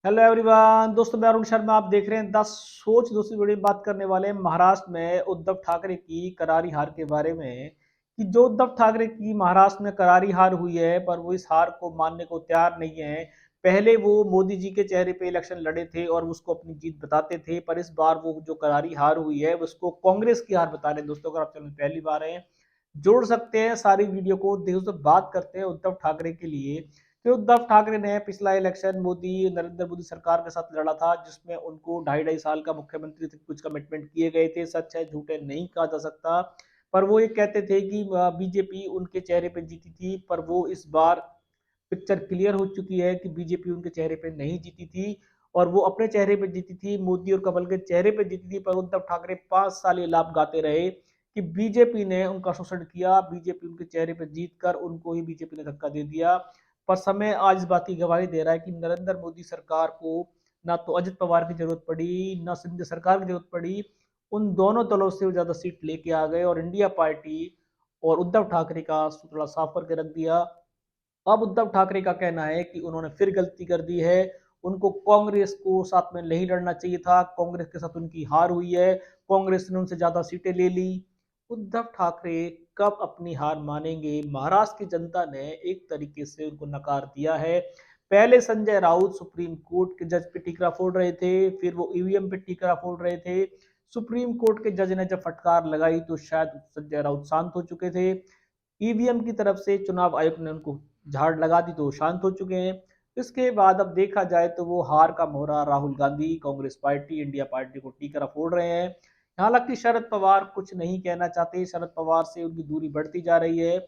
Hello everyone, दोस्तों मैं अरुण शर्मा। आप देख रहे हैं द सोच। दोस्तों वीडियो में बात करने वाले हैं महाराष्ट्र में उद्धव ठाकरे की करारी हार के बारे में कि जो उद्धव ठाकरे की महाराष्ट्र में करारी हार हुई है, पर वो इस हार को मानने को तैयार नहीं है। पहले वो मोदी जी के चेहरे पे इलेक्शन लड़े थे और उसको अपनी जीत बताते थे, पर इस बार वो जो करारी हार हुई है उसको कांग्रेस की हार बता रहे हैं। दोस्तों अगर आप चैनल पहली बार हैं, जोड़ सकते हैं सारी वीडियो को। दोस्तों बात करते हैं उद्धव ठाकरे के लिए कि उद्धव ठाकरे ने पिछला इलेक्शन नरेंद्र मोदी सरकार के साथ लड़ा था, जिसमें उनको 2.5 साल का मुख्यमंत्री थे, कुछ कमिटमेंट किए गए थे। सच है झूठे नहीं कहा जा सकता, पर वो ये कहते थे कि बीजेपी उनके चेहरे पे जीती थी, पर वो इस बार पिक्चर क्लियर हो चुकी है कि बीजेपी उनके चेहरे पे नहीं जीती थी और वो अपने चेहरे पे जीती थी, मोदी और कमल के चेहरे पे जीती थी। पर उद्धव ठाकरे 5 साल ये लाभ गाते रहे कि बीजेपी ने उनका शोषण किया, बीजेपी उनके चेहरे पे जीत कर उनको ही बीजेपी ने धक्का दे दिया। पर समय आज इस बात की गवाही दे रहा है कि नरेंद्र मोदी सरकार को ना तो अजित पवार की जरूरत पड़ी, ना सिंध सरकार की जरूरत पड़ी। उन दोनों दलों से ज्यादा सीट लेके आ गए और इंडिया पार्टी और उद्धव ठाकरे का थोड़ा साफ करके रख दिया। अब उद्धव ठाकरे का कहना है कि उन्होंने फिर गलती कर दी है, उनको कांग्रेस को साथ में नहीं लड़ना चाहिए था, कांग्रेस के साथ उनकी हार हुई है, कांग्रेस ने उनसे ज्यादा सीटें ले ली। उद्धव ठाकरे कब अपनी हार मानेंगे? महाराष्ट्र की जनता ने एक तरीके से उनको नकार दिया है। पहले संजय राउत सुप्रीम कोर्ट के जज पे टीकरा फोड़ रहे थे, फिर वो ईवीएम पे टीकरा फोड़ रहे थे। सुप्रीम कोर्ट के जज ने जब फटकार लगाई तो शायद संजय राउत शांत हो चुके थे। ईवीएम की तरफ से चुनाव आयोग ने उनको झाड़ लगा दी तो शांत हो चुके हैं। इसके बाद अब देखा जाए तो वो हार का मोहरा Rahul Gandhi, Congress party, India party को टीकरा फोड़ रहे हैं। हालांकि शरद पवार कुछ नहीं कहना चाहते, शरद पवार से उनकी दूरी बढ़ती जा रही है।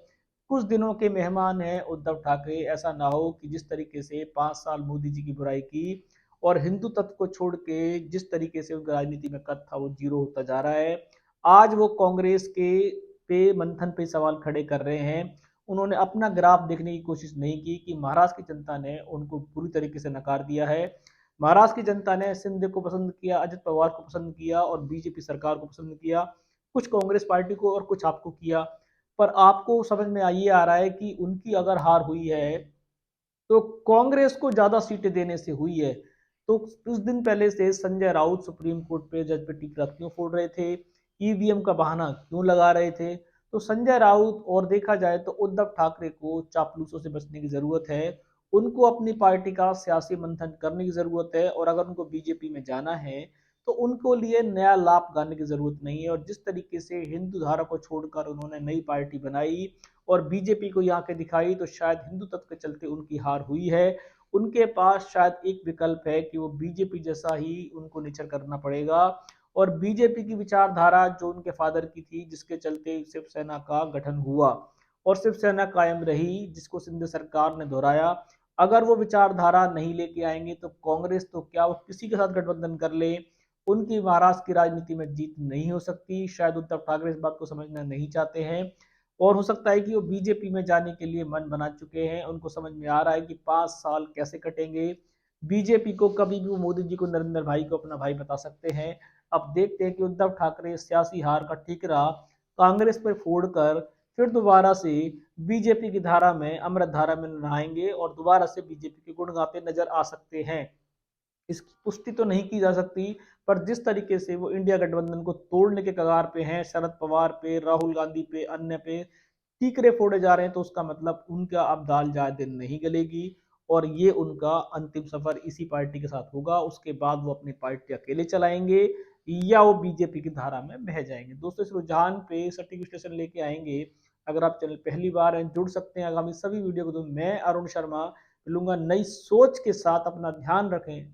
कुछ दिनों के मेहमान हैं उद्धव ठाकरे। ऐसा ना हो कि जिस तरीके से 5 साल मोदी जी की बुराई की और हिंदू तत्व को छोड़ के जिस तरीके से उनका राजनीति में कद था वो जीरो होता जा रहा है। आज वो कांग्रेस के पे मंथन पे सवाल खड़े कर रहे हैं। उन्होंने अपना ग्राफ देखने की कोशिश नहीं की कि महाराष्ट्र की जनता ने उनको पूरी तरीके से नकार दिया है। महाराष्ट्र की जनता ने सिंधे को पसंद किया, अजित पवार को पसंद किया और बीजेपी सरकार को पसंद किया, कुछ कांग्रेस पार्टी को और कुछ आपको किया। पर आपको समझ में ये आ रहा है कि उनकी अगर हार हुई है तो कांग्रेस को ज्यादा सीटें देने से हुई है। तो कुछ दिन पहले से संजय राउत सुप्रीम कोर्ट पे जज पे टीका क्यों फोड़ रहे थे, ईवीएम का बहाना क्यों लगा रहे थे? तो संजय राउत और देखा जाए तो उद्धव ठाकरे को चापलूसों से बचने की जरूरत है। उनको अपनी पार्टी का सियासी मंथन करने की जरूरत है और अगर उनको बीजेपी में जाना है तो उनको लिए नया लाभ गाने की जरूरत नहीं है। और जिस तरीके से हिंदू धारा को छोड़कर उन्होंने नई पार्टी बनाई और बीजेपी को यहाँ के दिखाई, तो शायद हिंदू तत्व के चलते उनकी हार हुई है। उनके पास शायद एक विकल्प है कि वो बीजेपी जैसा ही उनको निचर करना पड़ेगा और बीजेपी की विचारधारा जो उनके फादर की थी, जिसके चलते शिवसेना का गठन हुआ और शिवसेना कायम रही, जिसको सिंध सरकार ने दोहराया। अगर वो विचारधारा नहीं लेके आएंगे तो कांग्रेस तो क्या, वो किसी के साथ गठबंधन कर ले, उनकी महाराष्ट्र की राजनीति में जीत नहीं हो सकती। शायद उद्धव ठाकरे इस बात को समझना नहीं चाहते हैं और हो सकता है कि वो बीजेपी में जाने के लिए मन बना चुके हैं। उनको समझ में आ रहा है कि 5 साल कैसे कटेंगे। बीजेपी को कभी भी वो मोदी जी को, नरेंद्र भाई को अपना भाई बता सकते हैं। अब देखते हैं कि उद्धव ठाकरे सियासी हार का ठीकरा कांग्रेस पर फोड़कर फिर दोबारा से बीजेपी की धारा में, अमृत धारा में नहाएंगे और दोबारा से बीजेपी के गुण गाते नजर आ सकते हैं। इसकी पुष्टि तो नहीं की जा सकती, पर जिस तरीके से वो इंडिया गठबंधन को तोड़ने के कगार पे हैं, शरद पवार पे, राहुल गांधी पे, अन्य पे टीकरे फोड़े जा रहे हैं, तो उसका मतलब उनका अब दाल ज्यादा दिन नहीं गलेगी और ये उनका अंतिम सफर इसी पार्टी के साथ होगा। उसके बाद वो अपनी पार्टी अकेले चलाएंगे या वो बीजेपी की धारा में बह जाएंगे। दोस्तों इस रुझान पे सटीक विश्लेषण लेके आएंगे। अगर आप चैनल पहली बार हैं, जुड़ सकते हैं आगामी सभी वीडियो को। तो मैं अरुण शर्मा मिलूंगा नई सोच के साथ। अपना ध्यान रखें।